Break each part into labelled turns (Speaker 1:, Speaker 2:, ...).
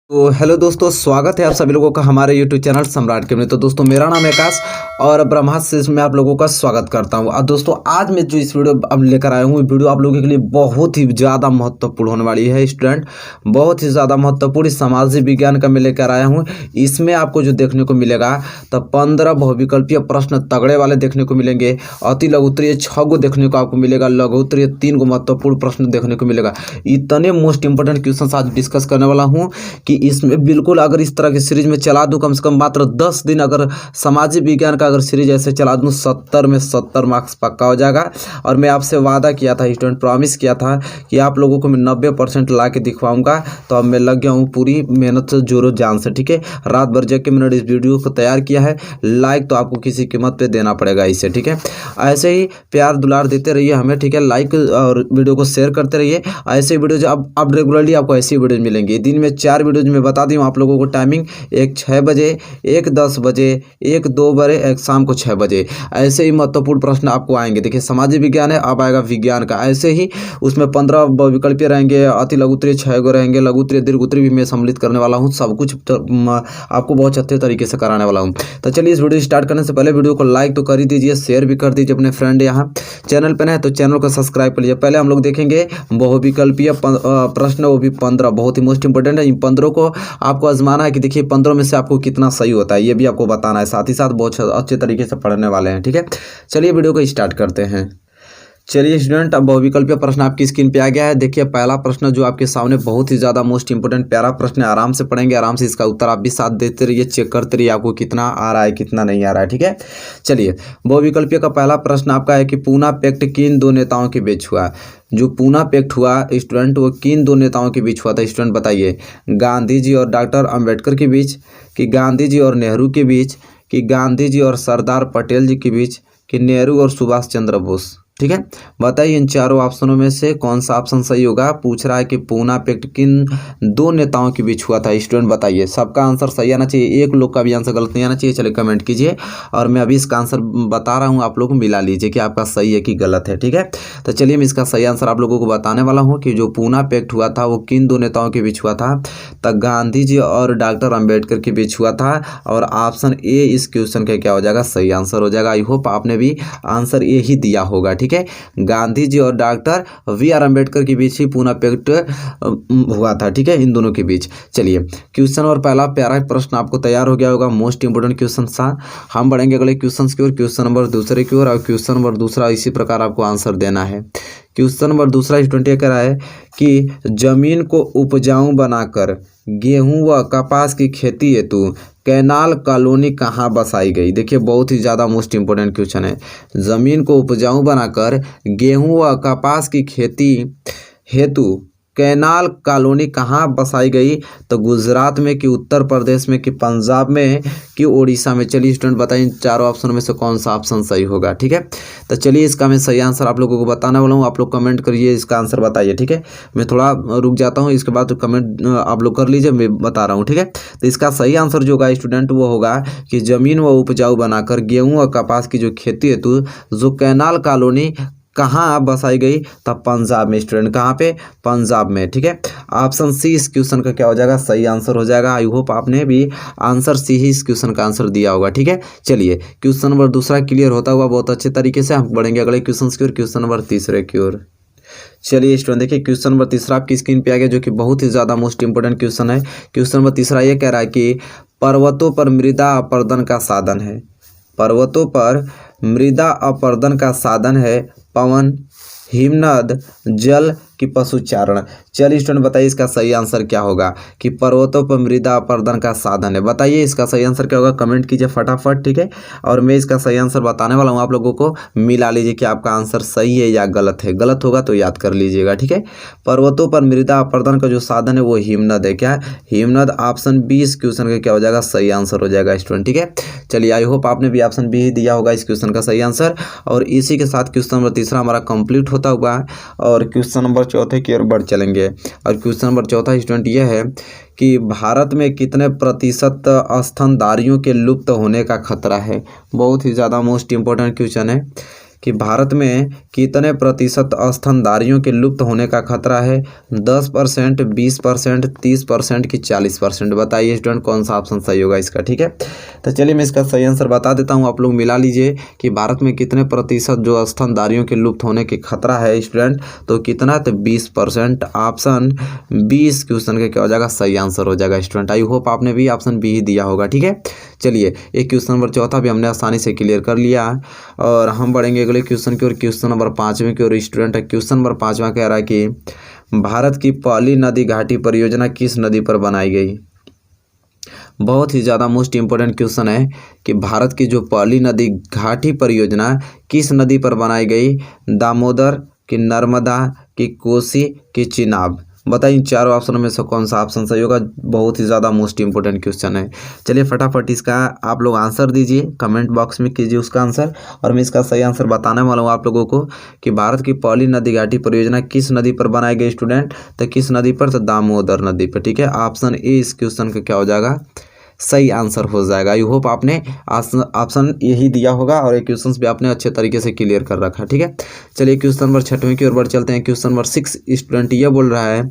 Speaker 1: तो हेलो दोस्तों, स्वागत है आप सभी लोगों का हमारे यूट्यूब चैनल सम्राट के में। तो दोस्तों, मेरा नाम है आकाश और ब्रह्मास्त्र से मैं आप लोगों का स्वागत करता हूं। अब दोस्तों, आज मैं जो इस वीडियो अब लेकर आया हूं, वीडियो आप लोगों के लिए बहुत ही ज़्यादा महत्वपूर्ण होने वाली है। स्टूडेंट, बहुत ही ज़्यादा महत्वपूर्ण सामाजिक विज्ञान का मैं लेकर आया हूँ। इसमें आपको जो देखने को मिलेगा तो 15 बहुविकल्पीय प्रश्न तगड़े वाले देखने को मिलेंगे। अति लघु उत्तरीय 6 गो देखने को आपको मिलेगा, लघु उत्तरीय 3 गो महत्वपूर्ण प्रश्न देखने को मिलेगा। इतने मोस्ट इंपोर्टेंट क्वेश्चन आज डिस्कस करने वाला हूँ कि इसमें बिल्कुल अगर इस तरह की सीरीज में चला दूं, कम से कम मात्र 10 दिन अगर सामाजिक विज्ञान का अगर सीरीज ऐसे चला दूं, 70 में 70 मार्क्स पक्का हो जाएगा। और मैं आपसे वादा किया था, स्टूडेंट प्रॉमिस किया था कि आप लोगों को मैं 90% ला के दिखवाऊंगा। तो अब मैं लग गया हूँ पूरी मेहनत से, जोरों जान से। ठीक है, रात भर जग के मैंने इस वीडियो को तैयार किया है। लाइक तो आपको किसी कीमत पे देना पड़ेगा इसे। ठीक है, ऐसे ही प्यार दुलार देते रहिए हमें। ठीक है, लाइक और वीडियो को शेयर करते रहिए। ऐसे वीडियो जो अब रेगुलरली आपको ऐसी वीडियो मिलेंगी। दिन में 4 वीडियोज में बता दी हूँ आप लोगों को। टाइमिंग एक 6 बजे, एक 10 बजे, एक 2 बजे, एक शाम को 6 बजे। ऐसे ही महत्वपूर्ण प्रश्न आपको आएंगे। देखिए, सामाजिक विज्ञान है, अब आएगा विज्ञान का। ऐसे ही उसमें 15 विकल्पीय रहेंगे, अति लघु उत्तरीय 6 गो रहेंगे, लघु उत्तरीय दीर्घ उत्तरीय भी मैं सम्मिलित करने वाला हूँ। सब कुछ आपको बहुत अच्छे तरीके से कराने वाला हूँ। तो चलिए, इस वीडियो स्टार्ट करने से पहले वीडियो को लाइक तो कर ही दीजिए, शेयर भी कर दीजिए अपने फ्रेंड। यहाँ चैनल पर है तो चैनल को सब्सक्राइब कर लीजिए। पहले हम लोग देखेंगे बहुविकल्पीय प्रश्न, वो भी 15, बहुत ही मोस्ट इंपोर्टेंट है। इन 15 को आपको आजमाना है कि देखिए 15 में से आपको कितना सही होता है, ये भी आपको बताना है। साथ ही साथ बहुत अच्छे तरीके से पढ़ने वाले हैं। ठीक है, चलिए वीडियो को स्टार्ट करते हैं। चलिए स्टूडेंट, अब बहुविकल्पीय प्रश्न आपकी स्क्रीन पे आ गया है। देखिए, पहला प्रश्न जो आपके सामने बहुत ही ज़्यादा मोस्ट इंपोर्टेंट प्यारा प्रश्न है। आराम से पढ़ेंगे, आराम से इसका उत्तर आप भी साथ देते रहिए, चेक करते रहिए आपको कितना आ रहा है कितना नहीं आ रहा है। ठीक है, चलिए बहुविकल्पीय का पहला प्रश्न आपका है कि पूना पैक्ट किन दो नेताओं के बीच हुआ। जो पूना पैक्ट हुआ स्टूडेंट, वो किन दो नेताओं के बीच हुआ था? स्टूडेंट बताइए, गांधी जी और डॉक्टर अम्बेडकर के बीच, कि गांधी जी और नेहरू के बीच, कि गांधी जी और सरदार पटेल जी के बीच, कि नेहरू और सुभाष चंद्र बोस। ठीक है, बताइए इन चारों ऑप्शनों में से कौन सा ऑप्शन सही होगा। पूछ रहा है कि पूना पैक्ट किन दो नेताओं के बीच हुआ था। स्टूडेंट बताइए, सबका आंसर सही आना चाहिए, एक लोग का भी आंसर गलत नहीं आना चाहिए। चलिए कमेंट कीजिए और मैं अभी इसका आंसर बता रहा हूँ, आप लोग मिला लीजिए कि आपका सही है कि गलत है। ठीक है, तो चलिए मैं इसका सही आंसर आप लोगों को बताने वाला हूँ कि जो पूना पैक्ट हुआ था वो किन दो नेताओं के बीच हुआ था। तो गांधी जी और डॉक्टर अम्बेडकर के बीच हुआ था। और ऑप्शन ए इस क्वेश्चन का क्या हो जाएगा? सही आंसर हो जाएगा। आई होप आपने भी आंसर ए ही दिया होगा। ठीक है, गांधी जी और डॉक्टर वी.आर. अम्बेडकर के बीच ही पूना पैक्ट हुआ था। ठीक है, इन दोनों के बीच। चलिए, क्वेश्चन और पहला प्यारा प्रश्न आपको तैयार हो गया होगा। मोस्ट इंपोर्टेंट क्वेश्चन था। हम बढ़ेंगे अगले क्वेश्चन की ओर, क्वेश्चन नंबर दूसरे की ओर। और क्वेश्चन नंबर दूसरा इसी प्रकार आपको आंसर देना है। क्वेश्चन नंबर दूसरा स्टूडेंट ये कह रहा है कि जमीन को उपजाऊ बनाकर गेहूं व कपास की खेती हेतु कैनाल कॉलोनी कहाँ बसाई गई। देखिए, बहुत ही ज़्यादा मोस्ट इंपोर्टेंट क्वेश्चन है। ज़मीन को उपजाऊ बनाकर गेहूं व कपास की खेती हेतु कैनाल कॉलोनी कहाँ बसाई गई? तो गुजरात में, कि उत्तर प्रदेश में, कि पंजाब में, कि उड़ीसा में। चलिए स्टूडेंट बताइए इन चारों ऑप्शन में से कौन सा ऑप्शन सही होगा। ठीक है, तो चलिए इसका मैं सही आंसर आप लोगों को बताने वाला हूँ। आप लोग कमेंट करिए, इसका आंसर बताइए। ठीक है, मैं थोड़ा रुक जाता हूँ, इसके बाद तो कमेंट आप लोग कर लीजिए, मैं बता रहा हूँ। ठीक है, तो इसका सही आंसर जो होगा स्टूडेंट वो होगा कि जमीन व उपजाऊ बनाकर गेहूँ और कपास की जो खेती हेतु जो कैनाल कॉलोनी कहाँ बसाई गई? तब पंजाब में। स्टूडेंट कहाँ पे? पंजाब में। ठीक है, ऑप्शन सी इस क्वेश्चन का क्या हो जाएगा? सही आंसर हो जाएगा। आई होप आपने भी आंसर सी ही इस क्वेश्चन का आंसर दिया होगा। ठीक है, चलिए क्वेश्चन नंबर दूसरा क्लियर होता हुआ बहुत अच्छे तरीके से हम बढ़ेंगे अगले क्वेश्चन की ओर, क्वेश्चन नंबर तीसरे की ओर। चलिए स्टूडेंट देखिए, क्वेश्चन नंबर तीसरा आपकी स्क्रीन पे आ गया, जो कि बहुत ही ज़्यादा मोस्ट इंपोर्टेंट क्वेश्चन है। क्वेश्चन नंबर तीसरा ये कह रहा है कि पर्वतों पर मृदा अपरदन का साधन है। पर्वतों पर मृदा अपरदन का साधन है पवन, हिमनद, जल, कि पशुचारण। चलिए स्टूडेंट बताइए इसका सही आंसर क्या होगा? कि पर्वतों पर मृदा अपरदन का साधन है। बताइए इसका सही आंसर क्या होगा? कमेंट कीजिए फटाफट। ठीक है, और मैं इसका सही आंसर बताने वाला हूँ, आप लोगों को मिला लीजिए कि आपका आंसर सही है या गलत है। गलत होगा तो याद कर लीजिएगा। ठीक है, पर्वतों पर मृदा अपरदन का जो साधन है वो हिमनद है। क्या? हिमनद। ऑप्शन बी इस क्वेश्चन का क्या हो जाएगा? सही आंसर हो जाएगा स्टूडेंट। ठीक है, चलिए आई होप आपने भी ऑप्शन बी ही दिया होगा इस क्वेश्चन का सही आंसर। और इसी के साथ क्वेश्चन नंबर तीसरा हमारा कंप्लीट होता हुआ है और क्वेश्चन नंबर चौथे की ओर बढ़ चलेंगे। और क्वेश्चन नंबर चौथा स्टूडेंट यह है कि भारत में कितने प्रतिशत स्तनधारियों के लुप्त होने का खतरा है। बहुत ही ज़्यादा मोस्ट इंपोर्टेंट क्वेश्चन है कि भारत में कितने प्रतिशत स्तनधारियों के लुप्त होने का खतरा है? 10%, 20%, 30% की 40%? बताइए स्टूडेंट कौन सा ऑप्शन सही होगा इसका। ठीक है, तो चलिए मैं इसका सही आंसर बता देता हूँ, आप लोग मिला लीजिए कि भारत में कितने प्रतिशत जो स्तनधारियों के लुप्त होने के खतरा है स्टूडेंट, तो कितना, तो 20%। ऑप्शन 20 क्वेश्चन का क्या हो जाएगा, सही आंसर हो जाएगा स्टूडेंट। आई होप आपने भी ऑप्शन बी ही दिया होगा। ठीक है, चलिए एक क्वेश्चन नंबर चौथा भी हमने आसानी से क्लियर कर लिया और हम बढ़ेंगे अगले क्वेश्चन की ओर, क्वेश्चन नंबर 5वें की ओर स्टूडेंट। क्वेश्चन नंबर 5वां कह रहा है कि भारत की पहली नदी घाटी परियोजना किस नदी पर बनाई गई? बहुत ही ज़्यादा मोस्ट इम्पोर्टेंट क्वेश्चन है कि भारत की जो पहली नदी घाटी परियोजना किस नदी पर बनाई गई? दामोदर कि नर्मदा कि कोसी कि चिनाब? बताइए इन चारों ऑप्शनों में से कौन सा ऑप्शन सही होगा। बहुत ही ज़्यादा मोस्ट इंपोर्टेंट क्वेश्चन है। चलिए फटाफट इसका आप लोग आंसर दीजिए, कमेंट बॉक्स में कीजिए उसका आंसर और मैं इसका सही आंसर बताने वाला हूँ आप लोगों को कि भारत की पहली नदी घाटी परियोजना किस नदी पर बनाई गई स्टूडेंट, तो किस नदी पर, तो दामोदर नदी पर। ठीक है, ऑप्शन ए इस क्वेश्चन का क्या हो जाएगा, सही आंसर हो जाएगा। आई होप आपने ऑप्शन यही दिया होगा और ये क्वेश्चंस भी आपने अच्छे तरीके से क्लियर कर रखा। ठीक है, चलिए क्वेश्चन नंबर 6वें की ओर बढ़ चलते हैं। क्वेश्चन नंबर 6 स्टूडेंट ये बोल रहा है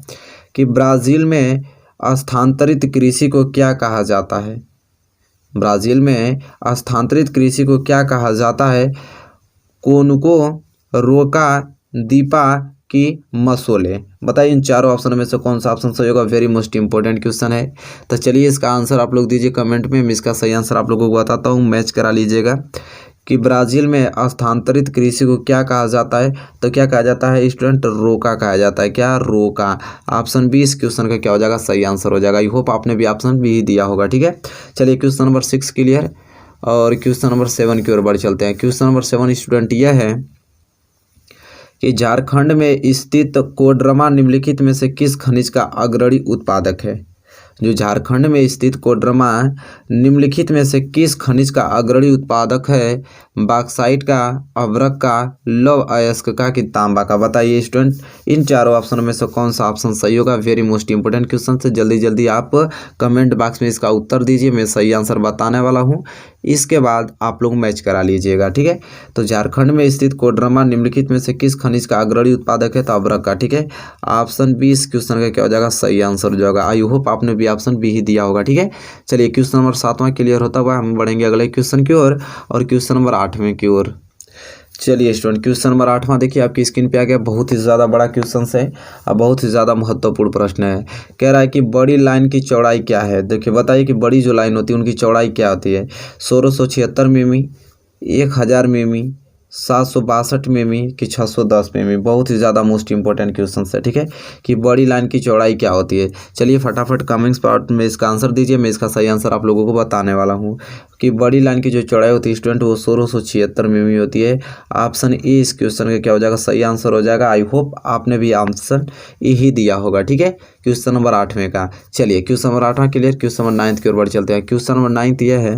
Speaker 1: कि ब्राज़ील में स्थानांतरित कृषि को क्या कहा जाता है? ब्राज़ील में स्थानांतरित कृषि को क्या कहा जाता है? कोनुको, रोका, दीपा कि मसोले? बताइए इन चारों ऑप्शनों में से कौन सा ऑप्शन सही होगा। वेरी मोस्ट इंपॉर्टेंट क्वेश्चन है, तो चलिए इसका आंसर आप लोग दीजिए कमेंट में। मैं इसका सही आंसर आप लोगों को बताता हूँ, मैच करा लीजिएगा कि ब्राज़ील में स्थानांतरित कृषि को क्या कहा जाता है, तो क्या कहा जाता है स्टूडेंट, रोका कहा जाता है। क्या, रोका? ऑप्शन बी इस क्वेश्चन का क्या हो जाएगा, सही आंसर हो जाएगा। आई होप आपने भी ऑप्शन बी ही दिया होगा। ठीक है, चलिए क्वेश्चन नंबर 6 क्लियर और क्वेश्चन नंबर 7 की ओर बढ़ चलते हैं। क्वेश्चन नंबर 7 स्टूडेंट यह है कि झारखंड में स्थित कोडरमा निम्नलिखित में से किस खनिज का अग्रणी उत्पादक है? जो झारखंड में स्थित कोडरमा निम्नलिखित में से किस खनिज का अग्रणी उत्पादक है? बॉक्साइट का, अभ्रक का, लौह अयस्क का कि तांबा का? बताइए स्टूडेंट इन चारों ऑप्शनों में से कौन सा ऑप्शन सही होगा। वेरी मोस्ट इंपोर्टेंट क्वेश्चन से जल्दी जल्दी आप कमेंट बॉक्स में इसका उत्तर दीजिए, मैं सही आंसर बताने वाला हूँ, इसके बाद आप लोग मैच करा लीजिएगा। ठीक है, तो झारखंड में स्थित कोडरमा निम्नलिखित में से किस खनिज का अग्रणी उत्पादक है? तो अभ्रक का। ठीक है, ऑप्शन बी इस क्वेश्चन का क्या हो जाएगा, सही आंसर हो जाएगा। आई होप आपने भी ऑप्शन बी ही दिया होगा। ठीक है, चलिए क्वेश्चन नंबर 7वां क्लियर होता हुआ हम बढ़ेंगे अगले क्वेश्चन की ओर और क्वेश्चन नंबर 8वें की ओर। चलिए स्टूडेंट क्वेश्चन नंबर 8वां देखिए आपकी स्क्रीन पे आ गया। बहुत ही ज़्यादा बड़ा क्वेश्चन है और बहुत ही ज़्यादा महत्वपूर्ण प्रश्न है। कह रहा है कि बड़ी लाइन की चौड़ाई क्या है? देखिए बताइए कि बड़ी जो लाइन होती है उनकी चौड़ाई क्या होती है? 1676 मिमी, 1000 मिमी, 762 मिमी कि 610 मिमी? बहुत ही ज़्यादा मोस्ट इंपॉर्टेंट क्वेश्चन है। ठीक है, कि बड़ी लाइन की चौड़ाई क्या होती है? चलिए फटाफट कमेंट्स पार्ट में इसका आंसर दीजिए, मैं इसका सही आंसर आप लोगों को बताने वाला हूँ कि बड़ी लाइन की जो चौड़ाई होती है स्टूडेंट वो 1676 मिमी होती है। ऑप्शन ए इस क्वेश्चन का क्या हो जाएगा, सही आंसर हो जाएगा। आई होप आपने भी ऑप्शन ए ही दिया होगा। ठीक है, क्वेश्चन नंबर 8वें का। चलिए क्वेश्चन नंबर 8वां क्लियर। क्वेश्चन नंबर 9 की ओर बढ़ चलते हैं। क्वेश्चन नंबर 9 यह है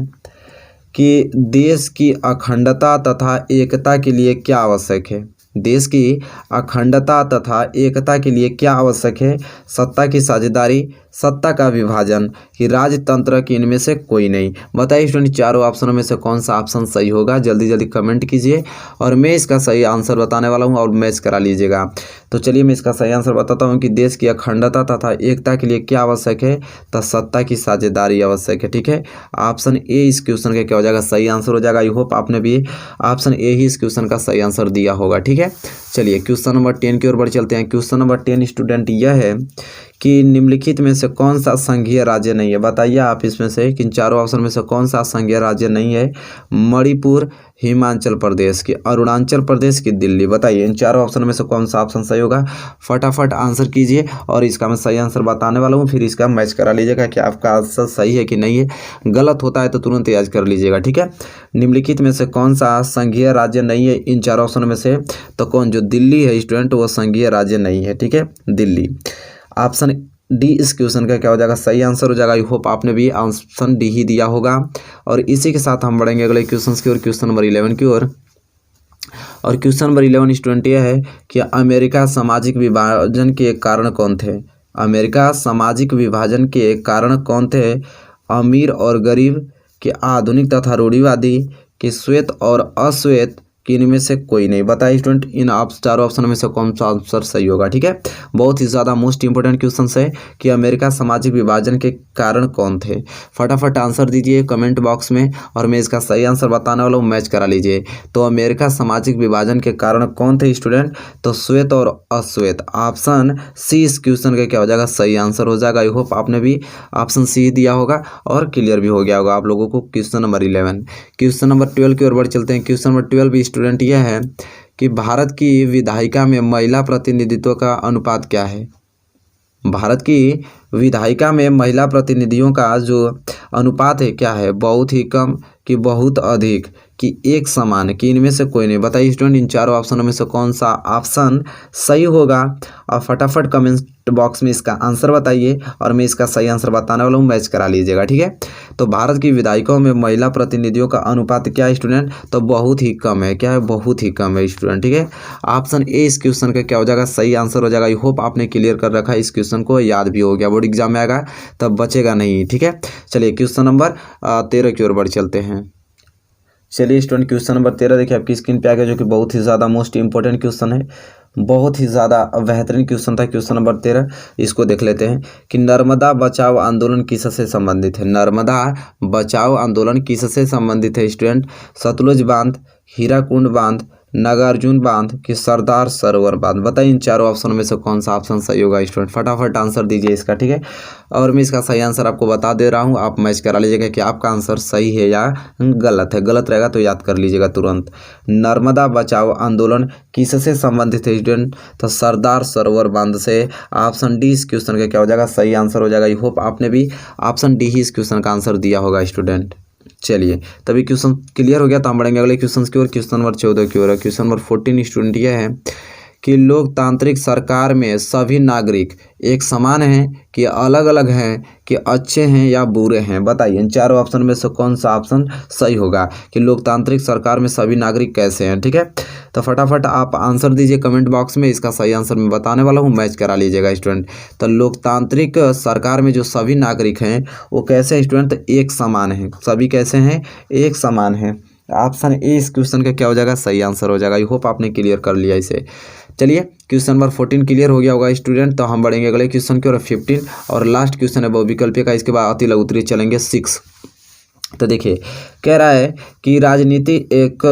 Speaker 1: कि देश की अखंडता तथा एकता के लिए क्या आवश्यक है? देश की अखंडता तथा एकता के लिए क्या आवश्यक है? सत्ता की साझेदारी, सत्ता का विभाजन कि राजतंत्र की इनमें से कोई नहीं? बताइए स्टूडेंट चारों ऑप्शनों में से कौन सा ऑप्शन सही होगा। जल्दी जल्दी कमेंट कीजिए और मैं इसका सही आंसर बताने वाला हूं और मैच करा लीजिएगा। तो चलिए मैं इसका सही आंसर बताता हूं कि देश की अखंडता तथा एकता के लिए क्या आवश्यक है? तो सत्ता की साझेदारी आवश्यक है। ठीक है, ऑप्शन ए इस क्वेश्चन का क्या हो जाएगा, सही आंसर हो जाएगा। आई होप आपने भी ऑप्शन ए ही इस क्वेश्चन का सही आंसर दिया होगा। ठीक है, चलिए क्वेश्चन नंबर 10 की ओर बढ़ चलते हैं। क्वेश्चन नंबर 10 स्टूडेंट यह है कि निम्नलिखित में से कौन सा संघीय राज्य नहीं है? बताइए आप इसमें से कि इन चारों ऑप्शन में से कौन सा संघीय राज्य नहीं है? मणिपुर, हिमाचल प्रदेश की, अरुणाचल प्रदेश की, दिल्ली? बताइए इन चारों ऑप्शन में से कौन सा ऑप्शन सही होगा। फटाफट आंसर कीजिए और इसका मैं सही आंसर बताने वाला हूँ, फिर इसका मैच करा लीजिएगा कि आपका आंसर सही है कि नहीं है। गलत होता है तो तुरंत याद कर लीजिएगा। ठीक है, निम्नलिखित में से कौन सा संघीय राज्य नहीं है इन चारों ऑप्शन में से? तो कौन, जो दिल्ली है स्टूडेंट वो संघीय राज्य नहीं है। ठीक है, दिल्ली। ऑप्शन डी इस क्वेश्चन का क्या हो जाएगा, सही आंसर हो जाएगा। आई होप आपने भी ऑप्शन डी ही दिया होगा और इसी के साथ हम बढ़ेंगे अगले क्वेश्चन की ओर, क्वेश्चन नंबर 11 की ओर। और क्वेश्चन नंबर 11 स्टूडेंट यह है कि अमेरिका सामाजिक विभाजन के कारण कौन थे? अमेरिका सामाजिक विभाजन के कारण कौन थे? अमीर और गरीब, कि आधुनिक तथा रूढ़िवादी, कि श्वेत और अश्वेत, कि इनमें से कोई नहीं। बताइए स्टूडेंट इन आप चारों ऑप्शन में से कौन सा आंसर सही होगा। ठीक है, बहुत ही ज़्यादा मोस्ट इंपोर्टेंट क्वेश्चन है कि अमेरिका सामाजिक विभाजन के कारण कौन थे। फटाफट आंसर दीजिए कमेंट बॉक्स में और मैं इसका सही आंसर बताने वाला हूँ, मैच करा लीजिए। तो अमेरिका सामाजिक विभाजन के कारण कौन थे स्टूडेंट, तो श्वेत और अश्वेत। ऑप्शन सी इस क्वेश्चन का क्या हो जाएगा, सही आंसर हो जाएगा। आई होप आपने भी ऑप्शन सी दिया होगा और क्लियर भी हो गया होगा आप लोगों को। क्वेश्चन नंबर 11, क्वेश्चन नंबर 12 की ओर बढ़ चलते हैं। क्वेश्चन नंबर 12 भी स्टूडेंट यह है कि भारत की विधायिका में महिला प्रतिनिधित्व का अनुपात क्या है। भारत की विधायिका में महिला प्रतिनिधियों का जो अनुपात है क्या है, बहुत ही कम कि बहुत अधिक कि एक समान कि इनमें से कोई नहीं। बताइए स्टूडेंट इन चारों ऑप्शनों में से कौन सा ऑप्शन सही होगा। और फटाफट कमेंट बॉक्स में इसका आंसर बताइए और मैं इसका सही आंसर बताने वाला हूँ, मैच करा लीजिएगा। ठीक है, तो भारत की विधायिकाओं में महिला प्रतिनिधियों का अनुपात क्या है स्टूडेंट, तो बहुत ही कम है। क्या है, बहुत ही कम है स्टूडेंट। ठीक है, ऑप्शन ए इस क्वेश्चन का क्या हो जाएगा, सही आंसर हो जाएगा। आई होप आपने क्लियर कर रखा है इस क्वेश्चन को, याद भी हो गया, बोर्ड एग्जाम में आएगा तब बचेगा नहीं। ठीक है, चलिए क्वेश्चन नंबर 13 की ओर बढ़ चलते हैं। चलिए स्टूडेंट क्वेश्चन नंबर 13 देखिए आपकी स्क्रीन पे आ गया, जो कि बहुत ही ज़्यादा मोस्ट इंपॉर्टेंट क्वेश्चन है, बहुत ही ज़्यादा बेहतरीन क्वेश्चन था। क्वेश्चन नंबर 13 इसको देख लेते हैं कि नर्मदा बचाओ आंदोलन किससे संबंधित है। नर्मदा बचाओ आंदोलन किससे संबंधित है स्टूडेंट, सतलुज बांध, हीराकुंड बांध, नागार्जुन बांध कि सरदार सरोवर बांध। बताइए इन चारों ऑप्शन में से कौन सा ऑप्शन सही होगा स्टूडेंट, फटाफट आंसर दीजिए इसका। ठीक है, और मैं इसका सही आंसर आपको बता दे रहा हूँ, आप मैच करा लीजिएगा कि आपका आंसर सही है या गलत है। गलत रहेगा तो याद कर लीजिएगा तुरंत। नर्मदा बचाओ आंदोलन किससे संबंधित है स्टूडेंट, तो सरदार सरोवर बांध से। ऑप्शन डी इस क्वेश्चन का क्या हो जाएगा, सही आंसर हो जाएगा। आई होप आपने भी ऑप्शन डी ही इस क्वेश्चन का आंसर दिया होगा स्टूडेंट। चलिए तभी क्वेश्चन क्लियर हो गया, तो हम बढ़ेंगे अगले क्वेश्चन की ओर। क्वेश्चन नंबर 14 की ओर है। क्वेश्चन नंबर 14 स्टूडेंट यह है कि लोकतांत्रिक सरकार में सभी नागरिक एक समान हैं कि अलग अलग हैं कि अच्छे हैं या बुरे हैं। बताइए इन चारों ऑप्शन में से कौन सा ऑप्शन सही होगा कि लोकतांत्रिक सरकार में सभी नागरिक कैसे हैं। ठीक है, तो फटाफट आप आंसर दीजिए कमेंट बॉक्स में, इसका सही आंसर मैं बताने वाला हूँ, मैच करा लीजिएगा स्टूडेंट। तो लोकतांत्रिक सरकार में जो सभी नागरिक हैं वो कैसे हैं स्टूडेंट, तो एक समान हैं। सभी कैसे हैं, एक समान हैं। ऑप्शन ए इस क्वेश्चन का क्या हो जाएगा, सही आंसर हो जाएगा। आई होप आपने क्लियर कर लिया इसे। चलिए क्वेश्चन नंबर 14 क्लियर हो गया होगा स्टूडेंट, तो हम बढ़ेंगे अगले क्वेश्चन की ओर 15 और लास्ट क्वेश्चन है बहुविकल्पीय का। इसके बाद अति लघु उत्तरीय चलेंगे 6। तो देखिए कह रहा है कि राजनीति एक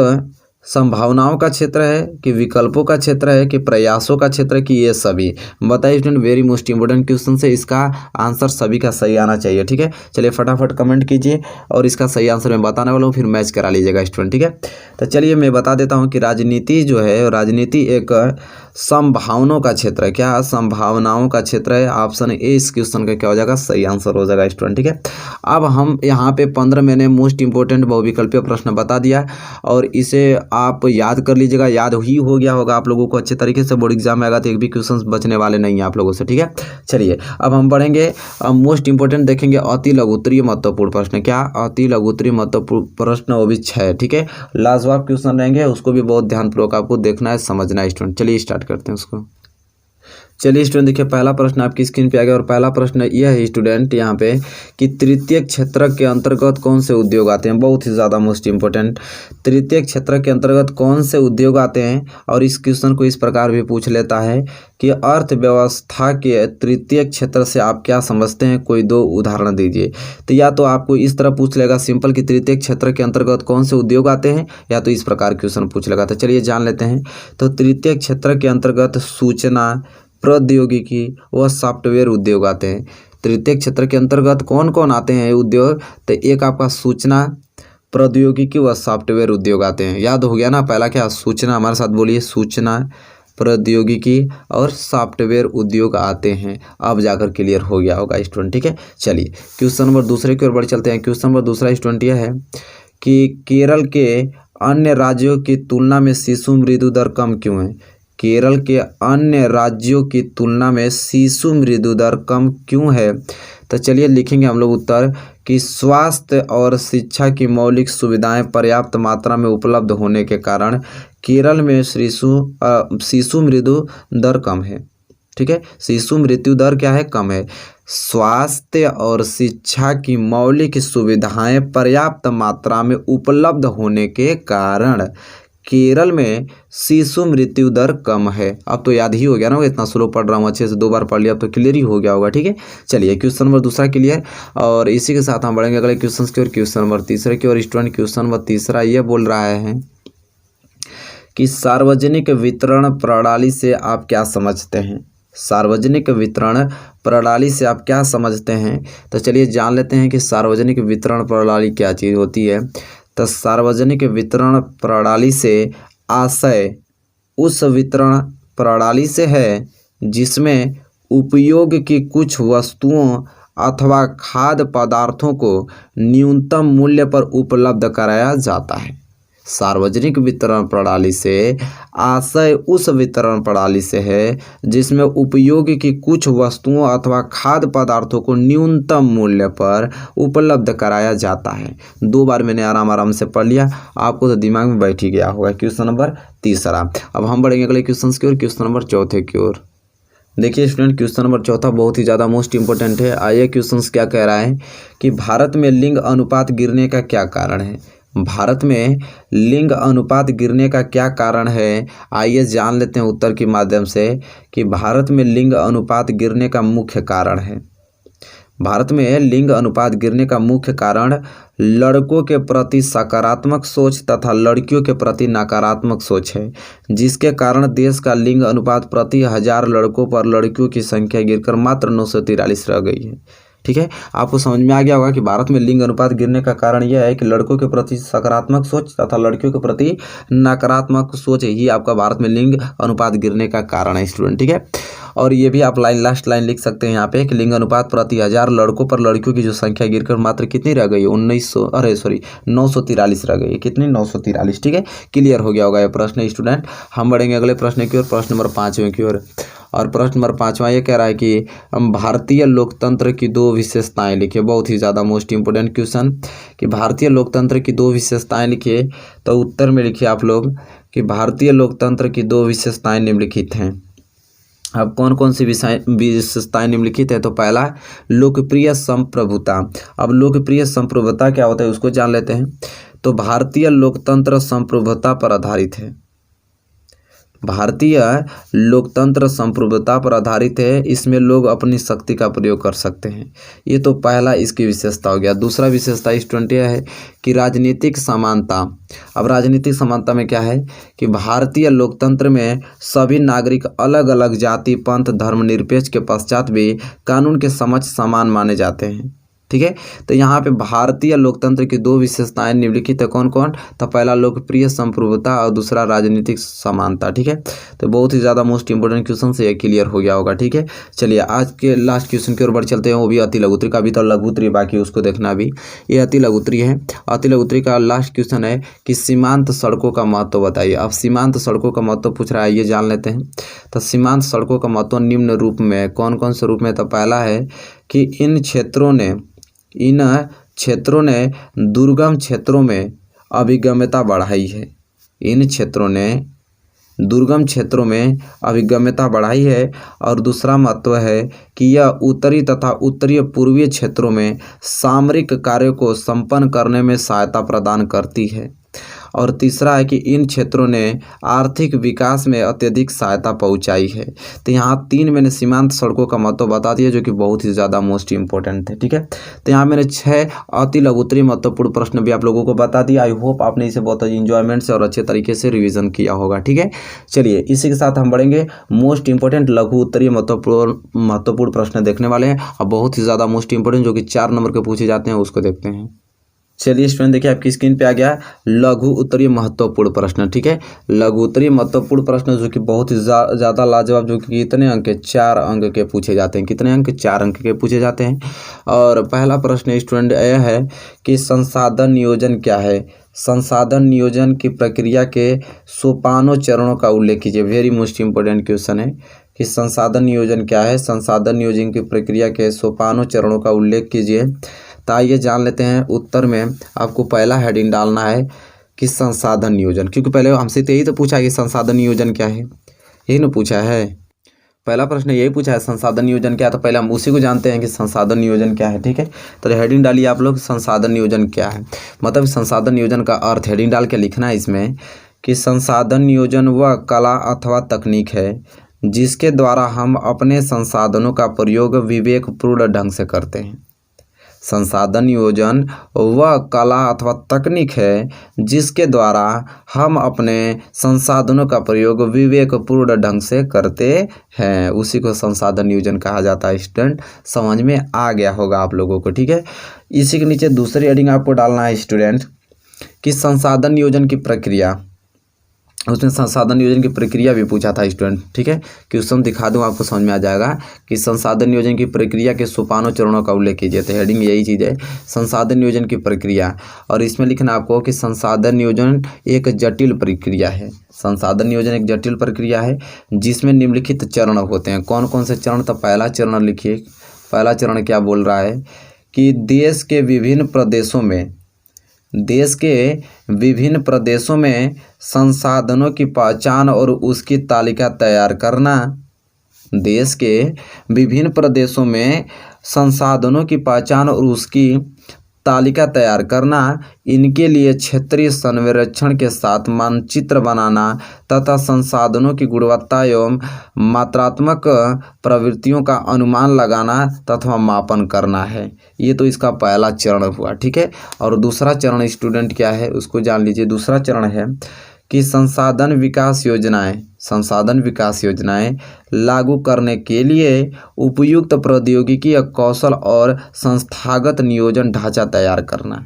Speaker 1: संभावनाओं का क्षेत्र है कि विकल्पों का क्षेत्र है कि प्रयासों का क्षेत्र है कि ये सभी। बताइए student, very most important question से, इसका आंसर सभी का सही आना चाहिए। ठीक है, चलिए फटाफट कमेंट कीजिए और इसका सही आंसर मैं बताने वाला हूँ, फिर मैच करा लीजिएगा स्टूडेंट। ठीक है, तो चलिए मैं बता देता हूँ कि राजनीति जो है, राजनीति एक संभावनाओं का क्षेत्र है। क्या, संभावनाओं का क्षेत्र है। ऑप्शन ए इस क्वेश्चन का क्या हो जाएगा, सही आंसर हो जाएगा स्टूडेंट। ठीक है, अब हम यहाँ पे 15 मैंने मोस्ट इंपोर्टेंट बहुविकल्पीय प्रश्न बता दिया और इसे आप याद कर लीजिएगा, याद ही हो गया होगा आप लोगों को अच्छे तरीके से। बोर्ड एग्जाम में आएगा तो एक भी क्वेश्चन बचने वाले नहीं है आप लोगों से। ठीक है, चलिए अब हम बढ़ेंगे, मोस्ट इंपोर्टेंट देखेंगे अति लघु उत्तरीय महत्वपूर्ण प्रश्न। क्या, अति लघु उत्तरीय महत्वपूर्ण प्रश्न, वो भी 6। ठीक है, लाजवाब क्वेश्चन रहेंगे, उसको भी बहुत ध्यानपूर्वक आपको देखना है, समझना है स्टूडेंट। चलिए स्टार्ट करते हैं उसको। चलिए स्टूडेंट देखिए पहला प्रश्न आपकी स्क्रीन पे आ गया और पहला प्रश्न यह है स्टूडेंट यहाँ पे कि तृतीय क्षेत्र के अंतर्गत कौन से उद्योग आते हैं। बहुत ही ज़्यादा मोस्ट इंपोर्टेंट, तृतीय क्षेत्र के अंतर्गत कौन से उद्योग आते हैं। और इस क्वेश्चन को इस प्रकार भी पूछ लेता है कि अर्थव्यवस्था के तृतीय क्षेत्र से आप क्या समझते हैं, कोई 2 उदाहरण दीजिए। तो या तो आपको इस तरह पूछ लेगा सिंपल कि तृतीय क्षेत्र के अंतर्गत कौन से उद्योग आते हैं, या तो इस प्रकार क्वेश्चन पूछ लेगा। तो चलिए जान लेते हैं। तो तृतीय क्षेत्र के अंतर्गत सूचना, प्रौद्योगिकी व सॉफ्टवेयर उद्योग आते हैं। तृतीय क्षेत्र के अंतर्गत कौन कौन आते हैं उद्योग, तो एक आपका सूचना, प्रौद्योगिकी व सॉफ्टवेयर उद्योग आते हैं। याद हो गया ना, पहला क्या, सूचना, हमारे साथ बोलिए, सूचना, प्रौद्योगिकी और सॉफ्टवेयर उद्योग आते हैं। अब जाकर क्लियर हो गया होगा स्टूडेंट। ठीक है, चलिए क्वेश्चन नंबर दूसरे की ओर बढ़ चलते हैं। क्वेश्चन नंबर दूसरा स्टूडेंट यह है कि केरल के अन्य राज्यों की तुलना में शिशु मृत्यु दर कम क्यों है। केरल के अन्य राज्यों की तुलना में शिशु मृत्यु दर कम क्यों है। तो चलिए लिखेंगे हम लोग उत्तर कि स्वास्थ्य और शिक्षा की मौलिक सुविधाएं पर्याप्त मात्रा में उपलब्ध होने के कारण केरल में शिशु मृत्यु दर कम है। ठीक है, शिशु मृत्यु दर क्या है, कम है। स्वास्थ्य और शिक्षा की मौलिक सुविधाएं पर्याप्त मात्रा में उपलब्ध होने के कारण केरल में शिशु मृत्यु दर कम है। अब तो याद ही हो गया ना, इतना स्लो पढ़ रहा हूँ, अच्छे से 2 बार पढ़ लिया, अब तो क्लियर ही हो गया होगा। ठीक है, चलिए क्वेश्चन नंबर दूसरा क्लियर। और इसी के साथ हम बढ़ेंगे अगले क्वेश्चन की ओर, क्वेश्चन नंबर तीसरे की ओर। स्टूडेंट क्वेश्चन नंबर तीसरा ये बोल रहा है कि सार्वजनिक वितरण प्रणाली से आप क्या समझते हैं। सार्वजनिक वितरण प्रणाली से आप क्या समझते हैं, तो चलिए जान लेते हैं कि सार्वजनिक वितरण प्रणाली क्या चीज़ होती है। तो सार्वजनिक वितरण प्रणाली से आशय उस वितरण प्रणाली से है जिसमें उपयोग की कुछ वस्तुओं अथवा खाद्य पदार्थों को न्यूनतम मूल्य पर उपलब्ध कराया जाता है। सार्वजनिक वितरण प्रणाली से आशय उस वितरण प्रणाली से है जिसमें उपयोग की कुछ वस्तुओं अथवा खाद्य पदार्थों को न्यूनतम मूल्य पर उपलब्ध कराया जाता है। 2 बार मैंने आराम से पढ़ लिया, आपको तो दिमाग में बैठ ही गया होगा। क्वेश्चन नंबर तीसरा। अब हम बढ़ेंगे अगले क्वेश्चन की ओर, क्वेश्चन नंबर चौथे की ओर। देखिए स्टूडेंट, क्वेश्चन नंबर चौथा बहुत ही ज़्यादा मोस्ट इंपॉर्टेंट है। आइए क्वेश्चन क्या कह रहा है कि भारत में लिंग अनुपात गिरने का क्या कारण है। भारत में लिंग अनुपात गिरने का क्या कारण है, आइए जान लेते हैं उत्तर के माध्यम से कि भारत में लिंग अनुपात गिरने का मुख्य कारण है। भारत में लिंग अनुपात गिरने का मुख्य कारण लड़कों के प्रति सकारात्मक सोच तथा लड़कियों के प्रति नकारात्मक सोच है, जिसके कारण देश का लिंग अनुपात प्रति 1000 लड़कों पर लड़कियों की संख्या गिरकर मात्र 943 रह गई है। ठीक है, आपको समझ में आ गया होगा कि भारत में लिंग अनुपात गिरने का कारण यह है कि लड़कों के प्रति सकारात्मक सोच तथा लड़कियों के प्रति नकारात्मक सोच ही आपका भारत में लिंग अनुपात गिरने का कारण है स्टूडेंट। ठीक है, और ये भी आप लास्ट लाइन लिख सकते हैं यहाँ पे कि लिंग अनुपात प्रति 1000 लड़कों पर लड़कियों की जो संख्या गिरकर मात्र कितनी रह गई, 943 रह गई। कितनी, 943। ठीक है, क्लियर हो गया होगा ये प्रश्न स्टूडेंट। हम बढ़ेंगे अगले प्रश्न की ओर, प्रश्न नंबर 5वें की ओर। और प्रश्न नंबर 5वां ये कह रहा है कि हम भारतीय लोकतंत्र की 2 विशेषताएं लिखिए। बहुत ही ज़्यादा मोस्ट इंपोर्टेंट क्वेश्चन कि भारतीय लोकतंत्र की 2 विशेषताएं लिखिए। तो उत्तर में लिखिए आप लोग कि भारतीय लोकतंत्र की 2 विशेषताएं निम्नलिखित हैं। अब कौन कौन सी विशेषताएं निम्नलिखित है, तो पहला लोकप्रिय संप्रभुता। अब लोकप्रिय संप्रभुता क्या होता है उसको जान लेते हैं। तो भारतीय लोकतंत्र संप्रभुता पर आधारित है। भारतीय लोकतंत्र संप्रभुता पर आधारित है, इसमें लोग अपनी शक्ति का प्रयोग कर सकते हैं। ये तो पहला इसकी विशेषता हो गया। दूसरा विशेषता स्टूडेंट यह है कि राजनीतिक समानता। अब राजनीतिक समानता में क्या है कि भारतीय लोकतंत्र में सभी नागरिक अलग अलग जाति, पंथ, धर्मनिरपेक्ष के पश्चात भी कानून के समक्ष समान माने जाते हैं। ठीक है, तो यहाँ पे भारतीय लोकतंत्र की 2 विशेषताएं निम्नलिखित है। कौन कौन, तो पहला लोकप्रिय संप्रभुता और दूसरा राजनीतिक समानता। ठीक है, तो बहुत ही ज़्यादा मोस्ट इंपोर्टेंट क्वेश्चन से ये क्लियर हो गया होगा। ठीक है, चलिए आज के लास्ट क्वेश्चन की ओर बढ़ चलते हैं। वो भी अति लघुत्री का, अभी तो लघुत्री बाकी उसको देखना भी। ये अति लघुत्री है। अति लघुत्री का लास्ट क्वेश्चन है कि सीमांत सड़कों का महत्व बताइए। अब सीमांत सड़कों का महत्व पूछ रहा है, ये जान लेते हैं। तो सीमांत सड़कों का महत्व निम्न रूप में, कौन कौन से रूप में, तो पहला है कि इन क्षेत्रों ने दुर्गम क्षेत्रों में अभिगम्यता बढ़ाई है। इन क्षेत्रों ने दुर्गम क्षेत्रों में अभिगम्यता बढ़ाई है। और दूसरा महत्व है कि यह उत्तरी तथा उत्तरी पूर्वीय क्षेत्रों में सामरिक कार्यों को संपन्न करने में सहायता प्रदान करती है। और तीसरा है कि इन क्षेत्रों ने आर्थिक विकास में अत्यधिक सहायता पहुंचाई है। तो यहाँ 3 मैंने सीमांत सड़कों का महत्व बता दिया, जो कि बहुत ही ज़्यादा मोस्ट इंपॉर्टेंट है। ठीक है, तो यहाँ मैंने 6 अति लघुत्री महत्वपूर्ण प्रश्न भी आप लोगों को बता दिया। आई होप आपने इसे बहुत इंजॉयमेंट से और अच्छे तरीके से रिविजन किया होगा। ठीक है, चलिए इसी के साथ हम बढ़ेंगे मोस्ट इंपॉर्टेंट लघु उत्तरीय महत्वपूर्ण प्रश्न देखने वाले हैं। और बहुत ही ज़्यादा मोस्ट इंपॉर्टेंट जो कि 4 नंबर के पूछे जाते हैं उसको देखते हैं। चलिए स्टूडेंट, देखिए आपकी स्क्रीन पे आ गया लघु उत्तरीय महत्वपूर्ण प्रश्न। ठीक है, लघु उत्तरीय महत्वपूर्ण प्रश्न जो कि बहुत ही ज़्यादा लाजवाब, जो कि कितने अंक के, 4 अंक के पूछे जाते हैं। कितने अंक, 4 अंक के पूछे जाते हैं। और पहला प्रश्न स्टूडेंट यह है कि संसाधन नियोजन क्या है। संसाधन नियोजन की प्रक्रिया के सोपानों चरणों का उल्लेख कीजिए। वेरी मोस्ट इंपॉर्टेंट क्वेश्चन है कि संसाधन नियोजन क्या है। संसाधन नियोजन की प्रक्रिया के सोपानों चरणों का उल्लेख कीजिए। तो आइए जान लेते हैं। उत्तर में आपको पहला हेडिंग डालना है कि संसाधन नियोजन, क्योंकि पहले हमसे तो यही तो पूछा है कि संसाधन नियोजन क्या है, यही ना पूछा है। पहला प्रश्न यही पूछा है संसाधन नियोजन क्या है, तो पहले हम उसी को जानते हैं कि संसाधन नियोजन क्या है। ठीक है, तो हेडिंग डालिए आप लोग संसाधन नियोजन क्या है। मतलब संसाधन नियोजन का अर्थ हेडिंग डाल के लिखना है इसमें कि संसाधन नियोजन वह कला अथवा तकनीक है जिसके द्वारा हम अपने संसाधनों का प्रयोग विवेकपूर्ण ढंग से करते हैं। संसाधन नियोजन वह कला अथवा तकनीक है जिसके द्वारा हम अपने संसाधनों का प्रयोग विवेकपूर्ण ढंग से करते हैं, उसी को संसाधन नियोजन कहा जाता है। स्टूडेंट समझ में आ गया होगा आप लोगों को, ठीक है। इसी के नीचे दूसरी हेडिंग आपको डालना है स्टूडेंट कि संसाधन नियोजन की प्रक्रिया, उसमें संसाधन नियोजन की प्रक्रिया भी पूछा था स्टूडेंट, ठीक है। क्वेश्चन दिखा दूं आपको समझ में आ जाएगा कि संसाधन नियोजन की प्रक्रिया के सोपानों चरणों का उल्लेख कीजिए। तो हेडिंग यही चीज़ है, संसाधन नियोजन की प्रक्रिया। और इसमें लिखना आपको कि संसाधन नियोजन एक जटिल प्रक्रिया है। संसाधन नियोजन एक जटिल प्रक्रिया है जिसमें निम्नलिखित चरण होते हैं। कौन कौन से चरण? तो पहला चरण लिखिए। पहला चरण क्या बोल रहा है कि देश के विभिन्न प्रदेशों में संसाधनों की पहचान और उसकी तालिका तैयार करना। देश के विभिन्न प्रदेशों में संसाधनों की पहचान और उसकी तालिका तैयार करना, इनके लिए क्षेत्रीय संरक्षण के साथ मानचित्र बनाना तथा संसाधनों की गुणवत्ता एवं मात्रात्मक प्रवृत्तियों का अनुमान लगाना तथा मापन करना है। ये तो इसका पहला चरण हुआ, ठीक है। और दूसरा चरण स्टूडेंट क्या है उसको जान लीजिए। दूसरा चरण है कि संसाधन विकास योजनाएं लागू करने के लिए उपयुक्त प्रौद्योगिकी, कौशल और संस्थागत नियोजन ढांचा तैयार करना।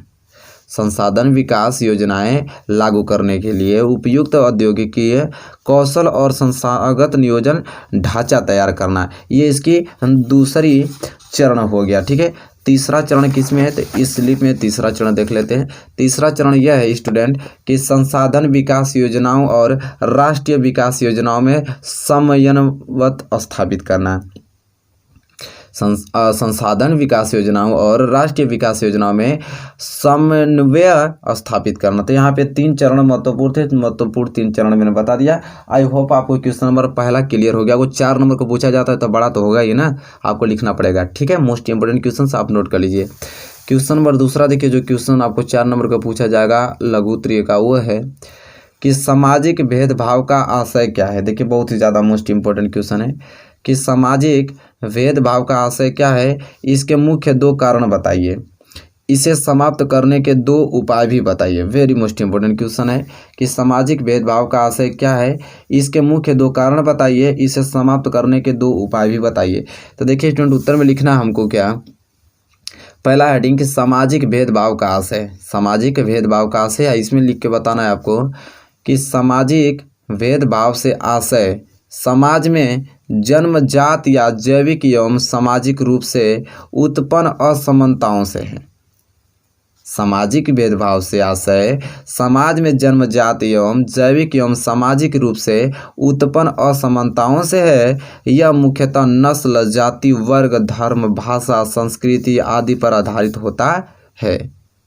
Speaker 1: संसाधन विकास योजनाएं लागू करने के लिए उपयुक्त औद्योगिकीय, कौशल और संस्थागत नियोजन ढांचा तैयार करना, ये इसकी दूसरी चरण हो गया, ठीक है। तीसरा चरण किस में है? तो इस स्लिप में तीसरा चरण देख लेते हैं। तीसरा चरण यह है स्टूडेंट कि संसाधन विकास योजनाओं और राष्ट्रीय विकास योजनाओं में समन्वय स्थापित करना। संसाधन विकास योजनाओं और राष्ट्रीय विकास योजनाओं में समन्वय स्थापित करना। तो यहाँ पे 3 चरण महत्वपूर्ण थे, महत्वपूर्ण 3 चरण मैंने बता दिया। आई होप आपको क्वेश्चन नंबर पहला क्लियर हो गया। वो 4 नंबर को पूछा जाता है तो बड़ा तो होगा ही ना, आपको लिखना पड़ेगा, ठीक है। मोस्ट इंपोर्टेंट क्वेश्चन आप नोट कर लीजिए। क्वेश्चन नंबर दूसरा देखिए, जो क्वेश्चन आपको 4 नंबर का पूछा जाएगा लघु उत्तरीय का, वो है कि सामाजिक भेदभाव का आशय क्या है। देखिए बहुत ही ज़्यादा मोस्ट इंपोर्टेंट क्वेश्चन है कि सामाजिक भेदभाव का आशय क्या है, इसके मुख्य 2 कारण बताइए, इसे समाप्त करने के 2 उपाय भी बताइए। वेरी मोस्ट इंपोर्टेंट क्वेश्चन है कि सामाजिक भेदभाव का आशय क्या है, इसके मुख्य 2 कारण बताइए, इसे समाप्त करने के 2 उपाय भी बताइए। तो देखिए स्टूडेंट उत्तर में लिखना हमको क्या, पहला हेडिंग कि सामाजिक भेदभाव का आशय, सामाजिक भेदभाव का आशय, इसमें लिख के बताना है आपको कि सामाजिक भेदभाव से आशय समाज में जन्मजात या जैविक एवं सामाजिक रूप से उत्पन्न असमानताओं से है। सामाजिक भेदभाव से आशय समाज में जन्मजात एवं जैविक एवं सामाजिक रूप से उत्पन्न असमानताओं से है। यह मुख्यतः नस्ल, जाति, वर्ग, धर्म, भाषा, संस्कृति आदि पर आधारित होता है,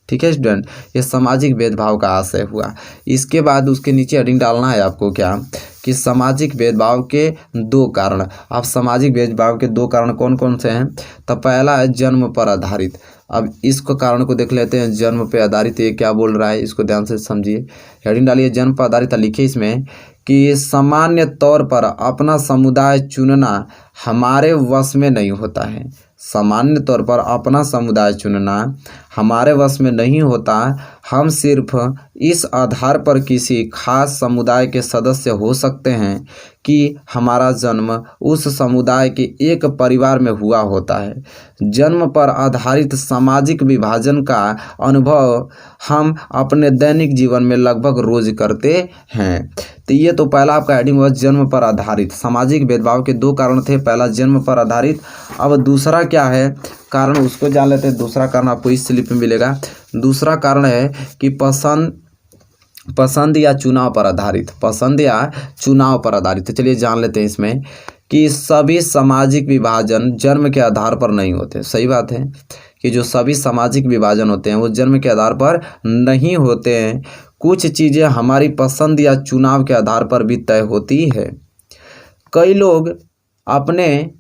Speaker 1: ठीक है स्टूडेंट। ये सामाजिक भेदभाव का आशय हुआ। इसके बाद उसके नीचे हेडिंग डालना है आपको क्या कि सामाजिक भेदभाव के 2 कारण। अब सामाजिक भेदभाव के 2 कारण कौन कौन से हैं? तो पहला है जन्म पर आधारित। अब इसको कारण को देख लेते हैं, जन्म पर आधारित ये क्या बोल रहा है, इसको ध्यान से समझिए। हेडिंग डालिए जन्म पर आधारित, लिखिए इसमें कि सामान्य तौर पर अपना समुदाय चुनना हमारे वश में नहीं होता है। सामान्य तौर पर अपना समुदाय चुनना हमारे वश में नहीं होता। हम सिर्फ इस आधार पर किसी खास समुदाय के सदस्य हो सकते हैं कि हमारा जन्म उस समुदाय के एक परिवार में हुआ होता है। जन्म पर आधारित सामाजिक विभाजन का अनुभव हम अपने दैनिक जीवन में लगभग रोज करते हैं। तो ये तो पहला आपका हेडिंग हुआ जन्म पर आधारित। सामाजिक भेदभाव के 2 कारण थे, पहला जन्म पर आधारित। अब दूसरा क्या है कारण, उसको जान लेते हैं। दूसरा कारण आपको इस स्लिप में मिलेगा। दूसरा कारण है कि पसंद या चुनाव पर आधारित, पसंद या चुनाव पर आधारित। तो चलिए जान लेते हैं इसमें कि सभी सामाजिक विभाजन जन्म के आधार पर नहीं होते। सही बात है कि जो सभी सामाजिक विभाजन होते हैं वो जन्म के आधार पर नहीं होते हैं। कुछ चीज़ें हमारी पसंद या चुनाव के आधार पर भी तय होती है। कई लोग अपने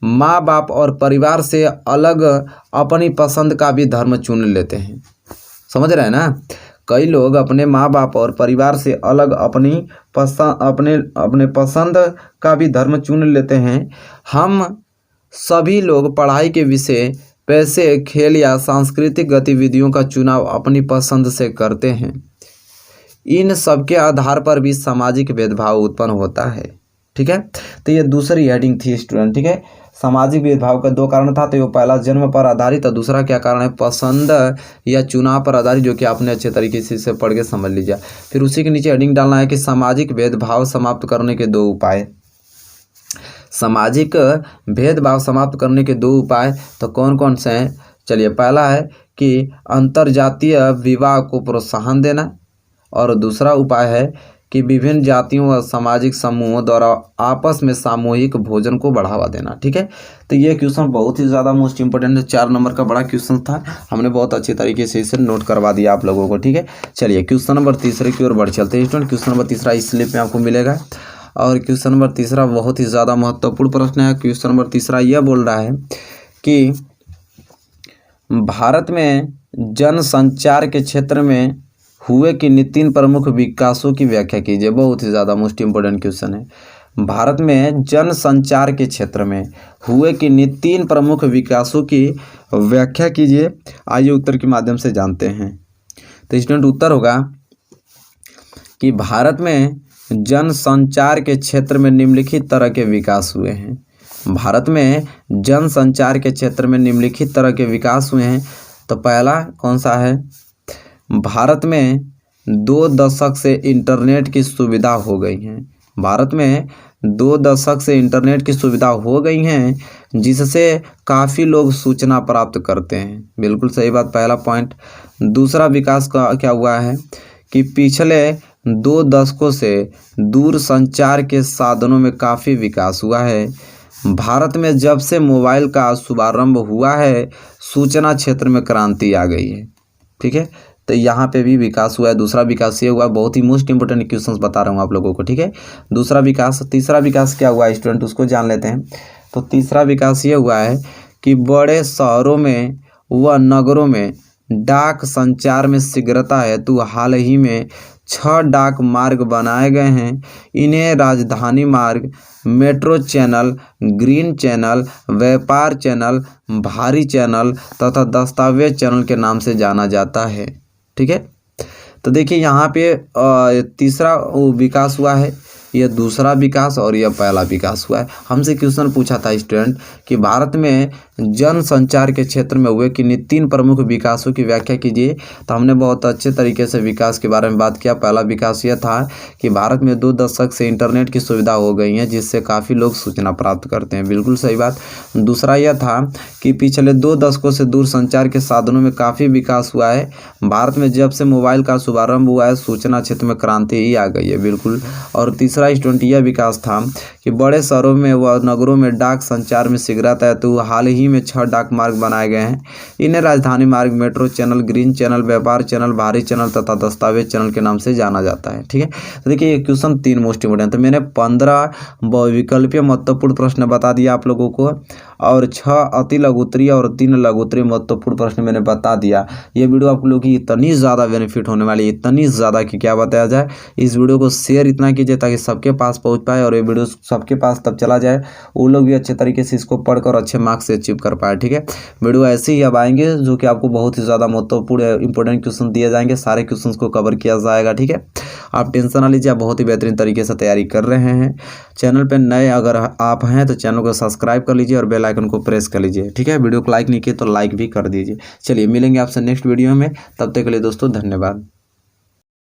Speaker 1: माँ बाप और परिवार से अलग अपनी पसंद का भी धर्म चुन लेते हैं। समझ रहे हैं ना? कई लोग अपने माँ बाप और परिवार से अलग अपने पसंद का भी धर्म चुन लेते हैं। हम सभी लोग पढ़ाई के विषय, पैसे, खेल या सांस्कृतिक गतिविधियों का चुनाव अपनी पसंद से करते हैं। इन सब के आधार पर भी सामाजिक भेदभाव उत्पन्न होता है। ठीक है, तो ये दूसरी हेडिंग थी स्टूडेंट। ठीक है, सामाजिक भेदभाव का दो कारण था, तो ये पहला जन्म पर आधारित और दूसरा क्या कारण है, पसंद या चुनाव पर आधारित, जो कि आपने अच्छे तरीके से इसे पढ़ के समझ लीजिए। फिर उसी के नीचे हेडिंग डालना है कि सामाजिक भेदभाव समाप्त करने के 2 उपाय। सामाजिक भेदभाव समाप्त करने के 2 उपाय तो कौन कौन से हैं? चलिए, पहला है कि अंतरजातीय विवाह को प्रोत्साहन देना, और दूसरा उपाय है कि विभिन्न जातियों और सामाजिक समूहों द्वारा आपस में सामूहिक भोजन को बढ़ावा देना। ठीक है, तो ये क्वेश्चन बहुत ही ज़्यादा मोस्ट इंपोर्टेंट है, 4 नंबर का बड़ा क्वेश्चन था। हमने बहुत अच्छे तरीके से इसे नोट करवा दिया आप लोगों को। ठीक है, चलिए क्वेश्चन नंबर 3 की ओर बढ़ चलते हैं स्टूडेंट। क्वेश्चन नंबर 3 इस स्लिप में आपको मिलेगा, और क्वेश्चन नंबर 3 बहुत ही ज़्यादा महत्वपूर्ण प्रश्न है। क्वेश्चन नंबर 3 यह बोल रहा है कि भारत में जनसंचार के क्षेत्र में हुए किन्हीं 3 प्रमुख विकासों की व्याख्या कीजिए। बहुत ही ज़्यादा मोस्ट इंपोर्टेंट क्वेश्चन है। भारत में जनसंचार के क्षेत्र में हुए किन्हीं 3 प्रमुख विकासों की व्याख्या कीजिए। आइए उत्तर के माध्यम से जानते हैं। तो स्टूडेंट, उत्तर होगा कि भारत में जनसंचार के क्षेत्र में निम्नलिखित तरह के विकास हुए हैं। भारत में जनसंचार के क्षेत्र में निम्नलिखित तरह के विकास हुए हैं। तो पहला कौन सा है? भारत में 2 दशक से इंटरनेट की सुविधा हो गई है। भारत में 2 दशक से इंटरनेट की सुविधा हो गई हैं, जिससे काफ़ी लोग सूचना प्राप्त करते हैं। बिल्कुल सही बात, पहला पॉइंट। दूसरा विकास का क्या हुआ है कि पिछले 2 दशकों से दूर संचार के साधनों में काफ़ी विकास हुआ है। भारत में जब से मोबाइल का शुभारंभ हुआ है, सूचना क्षेत्र में क्रांति आ गई है। ठीक है, तो यहाँ पे भी विकास हुआ है। दूसरा विकास ये हुआ, बहुत ही मोस्ट इंपोर्टेंट क्वेश्चंस बता रहा हूँ आप लोगों को। ठीक है, दूसरा विकास। तीसरा विकास क्या हुआ है स्टूडेंट, उसको जान लेते हैं। तो तीसरा विकास ये हुआ है कि बड़े शहरों में व नगरों में डाक संचार में शीघ्रता हेतु हाल ही में 6 डाक मार्ग बनाए गए हैं। इन्हें राजधानी मार्ग, मेट्रो चैनल, ग्रीन चैनल, व्यापार चैनल, भारी चैनल तथा दस्तावेज चैनल के नाम से जाना जाता है। ठीक है, तो देखिए यहाँ पे तीसरा विकास हुआ है, यह दूसरा विकास और यह पहला विकास हुआ है। हमसे क्वेश्चन पूछा था स्टूडेंट कि भारत में जनसंचार के क्षेत्र में हुए किन्हीं 3 प्रमुख विकासों की व्याख्या कीजिए। तो हमने बहुत अच्छे तरीके से विकास के बारे में बात किया। पहला विकास यह था कि भारत में 2 दशक से इंटरनेट की सुविधा हो गई है, जिससे काफ़ी लोग सूचना प्राप्त करते हैं। बिल्कुल सही बात। दूसरा यह था कि पिछले 2 दशकों से दूर संचार के साधनों में काफ़ी विकास हुआ है। भारत में जब से मोबाइल का शुभारंभ हुआ है, सूचना क्षेत्र में क्रांति ही आ गई है। बिल्कुल। और तीसरा स्टूडेंट यह विकास था कि बड़े शहरों में व नगरों में डाक संचार में शीघ्रता है, तो हाल ही में 6 डाक मार्ग बनाए गए हैं। इन्हें राजधानी मार्ग, मेट्रो चैनल, ग्रीन चैनल, व्यापार चैनल, भारी चैनल तथा दस्तावेज चैनल के नाम से जाना जाता है। ठीक है, तो देखिए ये क्वेश्चन 3 मोस्ट इंपोर्टेंट। तो मैंने 15 बहुविकल्पीय महत्वपूर्ण प्रश्न बता दिया आप लोगों को, और 6 अति लघुत्तरीय और 3 लघुत्तरीय महत्वपूर्ण प्रश्न मैंने बता दिया। ये वीडियो आप लोगों की इतनी ज़्यादा बेनिफिट होने वाली है, इतनी ज़्यादा कि क्या बताया जाए। इस वीडियो को शेयर इतना कीजिए ताकि सबके पास पहुंच पाए, और ये वीडियो सबके पास तब चला जाए वो लोग भी अच्छे तरीके से इसको पढ़कर अच्छे मार्क्स से अचीव कर पाए। ठीक है, वीडियो ऐसे ही अब आएंगे जो कि आपको बहुत ही ज़्यादा महत्वपूर्ण इंपॉर्टेंट क्वेश्चन दिए जाएंगे, सारे क्वेश्चन को कवर किया जाएगा। ठीक है, आप टेंशन ना लीजिए, आप बहुत ही बेहतरीन तरीके से तैयारी कर रहे हैं। चैनल पर नए अगर आप हैं तो चैनल को सब्सक्राइब कर लीजिए और बेल आइकन को प्रेस कर लीजिए। ठीक है, वीडियो को लाइक नहीं किए तो लाइक भी कर दीजिए। चलिए मिलेंगे आपसे नेक्स्ट वीडियो में, तब तक के लिए दोस्तों धन्यवाद।